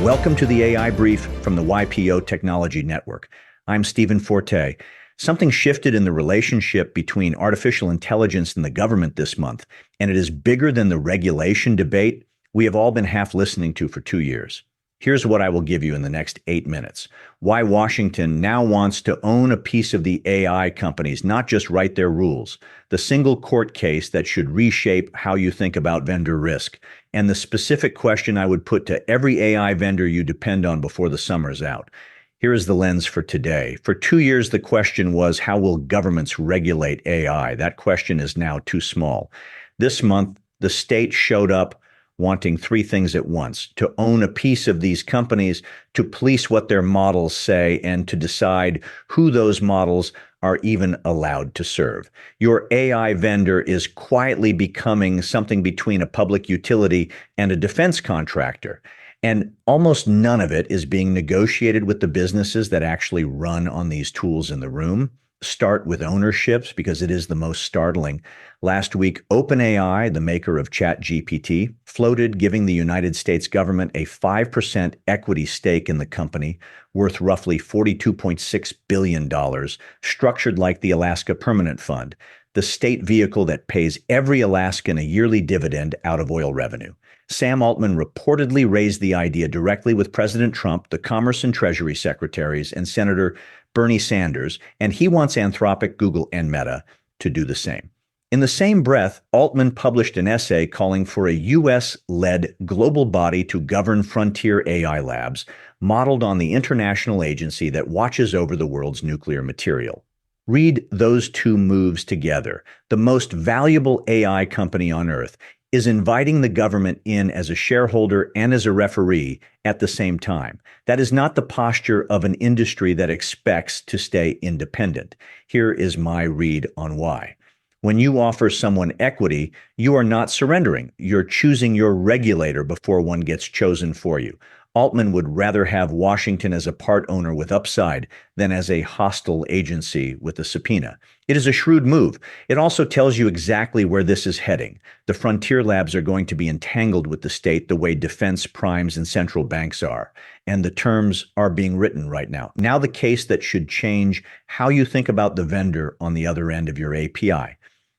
Welcome to the AI Brief from the YPO Technology Network. I'm Stephen Forte. Something shifted in the relationship between artificial intelligence and the government this month, and it is bigger than the regulation debate we have all been half listening to for 2 years. Here's what I will give you in the next 8 minutes. Why Washington now wants to own a piece of the AI companies, not just write their rules. The single court case that should reshape how you think about vendor risk. And the specific question I would put to every AI vendor you depend on before the summer's out. Here is the lens for today. For 2 years, the question was, how will governments regulate AI? That question is now too small. This month, the state showed up wanting 3 things at once: to own a piece of these companies, to police what their models say, and to decide who those models are even allowed to serve. Your AI vendor is quietly becoming something between a public utility and a defense contractor. And almost none of it is being negotiated with the businesses that actually run on these tools in the room. Start with ownerships because it is the most startling. Last week, OpenAI, the maker of ChatGPT, floated giving the United States government a 5% equity stake in the company, worth roughly $42.6 billion, structured like the Alaska Permanent Fund, the state vehicle that pays every Alaskan a yearly dividend out of oil revenue. Sam Altman reportedly raised the idea directly with President Trump, the Commerce and Treasury Secretaries, and Senator Bernie Sanders, and he wants Anthropic, Google, and Meta to do the same. In the same breath, Altman published an essay calling for a U.S.-led global body to govern frontier AI labs, modeled on the international agency that watches over the world's nuclear material. Read those 2 moves together. The most valuable AI company on Earth is inviting the government in as a shareholder and as a referee at the same time. That is not the posture of an industry that expects to stay independent. Here is my read on why. When you offer someone equity, you are not surrendering. You're choosing your regulator before one gets chosen for you. Altman would rather have Washington as a part owner with upside than as a hostile agency with a subpoena. It is a shrewd move. It also tells you exactly where this is heading. The frontier labs are going to be entangled with the state the way defense primes and central banks are. And the terms are being written right now. Now the case that should change how you think about the vendor on the other end of your API.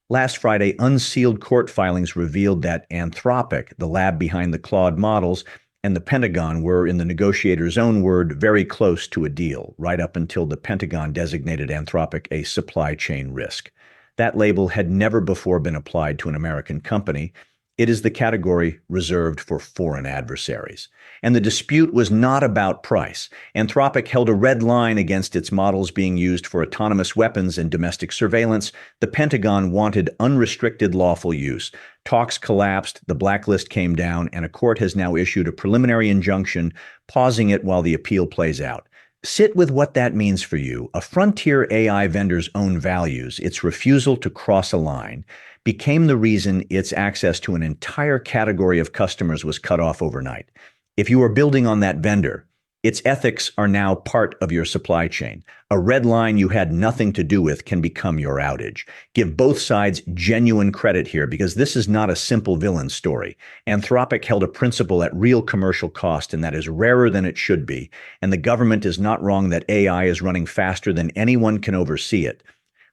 Last Friday, unsealed court filings revealed that Anthropic, the lab behind the Claude models, and the Pentagon were, in the negotiator's own word, very close to a deal, right up until the Pentagon designated Anthropic a supply chain risk. That label had never before been applied to an American company. It is the category reserved for foreign adversaries. And the dispute was not about price. Anthropic held a red line against its models being used for autonomous weapons and domestic surveillance. The Pentagon wanted unrestricted lawful use. Talks collapsed, the blacklist came down, and a court has now issued a preliminary injunction, pausing it while the appeal plays out. Sit with what that means for you. A frontier AI vendor's own values, its refusal to cross a line, became the reason its access to an entire category of customers was cut off overnight. If you are building on that vendor, its ethics are now part of your supply chain. A red line you had nothing to do with can become your outage. Give both sides genuine credit here, because this is not a simple villain story. Anthropic held a principle at real commercial cost, and that is rarer than it should be. And the government is not wrong that AI is running faster than anyone can oversee it,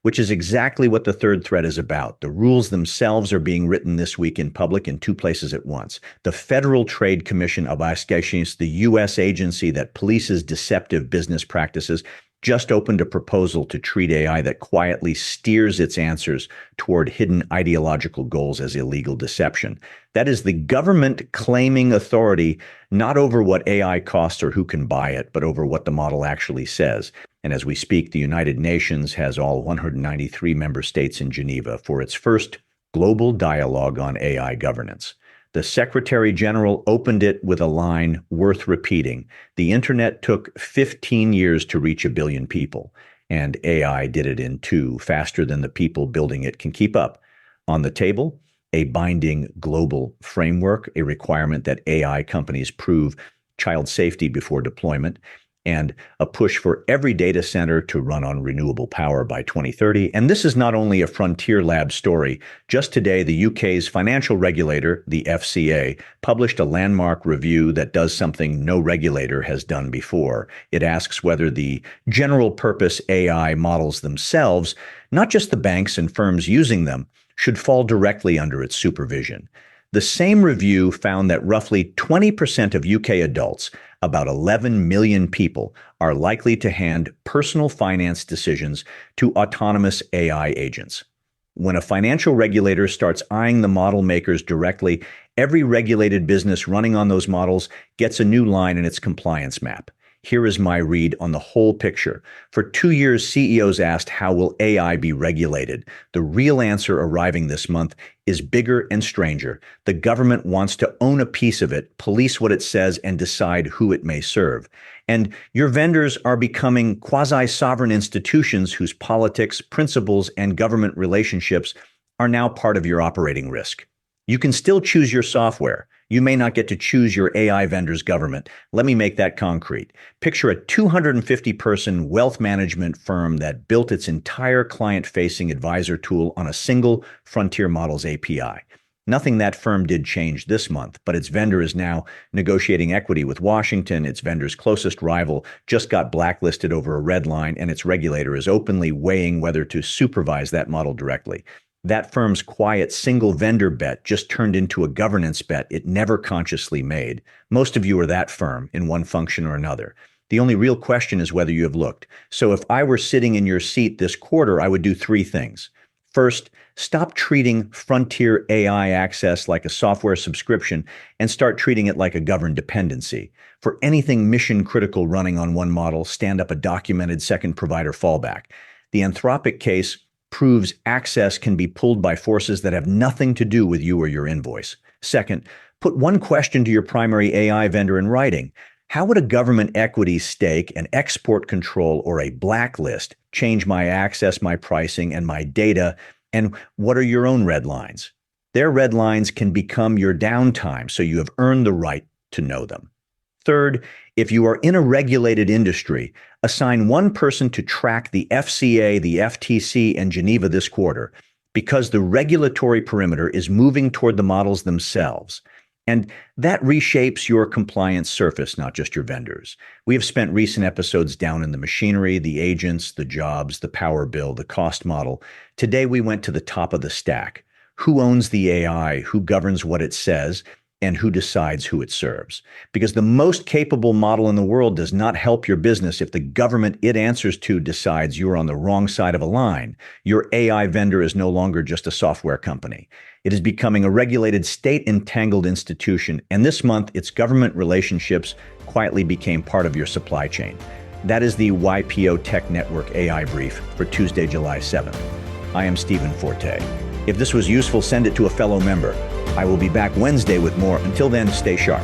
which is exactly what the third thread is about. The rules themselves are being written this week in public in 2 places at once. The Federal Trade Commission of Investigations, the U.S. agency that polices deceptive business practices, just opened a proposal to treat AI that quietly steers its answers toward hidden ideological goals as illegal deception. That is the government claiming authority, not over what AI costs or who can buy it, but over what the model actually says. And as we speak, the United Nations has all 193 member states in Geneva for its first global dialogue on AI governance. The Secretary General opened it with a line worth repeating. The internet took 15 years to reach 1 billion people, and AI did it in 2, faster than the people building it can keep up. On the table, a binding global framework, a requirement that AI companies prove child safety before deployment, and a push for every data center to run on renewable power by 2030. And this is not only a Frontier Lab story. Just today, the UK's financial regulator, the FCA, published a landmark review that does something no regulator has done before. It asks whether the general purpose AI models themselves, not just the banks and firms using them, should fall directly under its supervision. The same review found that roughly 20% of UK adults, about 11 million people, are likely to hand personal finance decisions to autonomous AI agents. When a financial regulator starts eyeing the model makers directly, every regulated business running on those models gets a new line in its compliance map. Here is my read on the whole picture. For 2 years, CEOs asked, how will AI be regulated? The real answer arriving this month is bigger and stranger. The government wants to own a piece of it, police what it says, and decide who it may serve. And your vendors are becoming quasi-sovereign institutions whose politics, principles, and government relationships are now part of your operating risk. You can still choose your software. You may not get to choose your AI vendor's government. Let me make that concrete. Picture a 250-person wealth management firm that built its entire client-facing advisor tool on a single Frontier Models API. Nothing that firm did change this month, but its vendor is now negotiating equity with Washington. Its vendor's closest rival just got blacklisted over a red line, and its regulator is openly weighing whether to supervise that model directly. That firm's quiet single vendor bet just turned into a governance bet it never consciously made. Most of you are that firm in one function or another. The only real question is whether you have looked. So if I were sitting in your seat this quarter, I would do 3 things. First, stop treating Frontier AI access like a software subscription and start treating it like a governed dependency. For anything mission critical running on one model, stand up a documented second provider fallback. The Anthropic case proves access can be pulled by forces that have nothing to do with you or your invoice. Second, put one question to your primary AI vendor in writing. How would a government equity stake, an export control, or a blacklist change my access, my pricing, and my data? And what are your own red lines? Their red lines can become your downtime, so you have earned the right to know them. Third, if you are in a regulated industry, assign one person to track the FCA, the FTC, and Geneva this quarter, because the regulatory perimeter is moving toward the models themselves. And that reshapes your compliance surface, not just your vendors. We have spent recent episodes down in the machinery, the agents, the jobs, the power bill, the cost model. Today, we went to the top of the stack. Who owns the AI? Who governs what it says? And who decides who it serves? Because the most capable model in the world does not help your business if the government it answers to decides you're on the wrong side of a line. Your AI vendor is no longer just a software company. It is becoming a regulated state-entangled institution, and this month, its government relationships quietly became part of your supply chain. That is the YPO Tech Network AI Brief for Tuesday, July 7th. I am Stephen Forte. If this was useful, send it to a fellow member. I will be back Wednesday with more. Until then, stay sharp.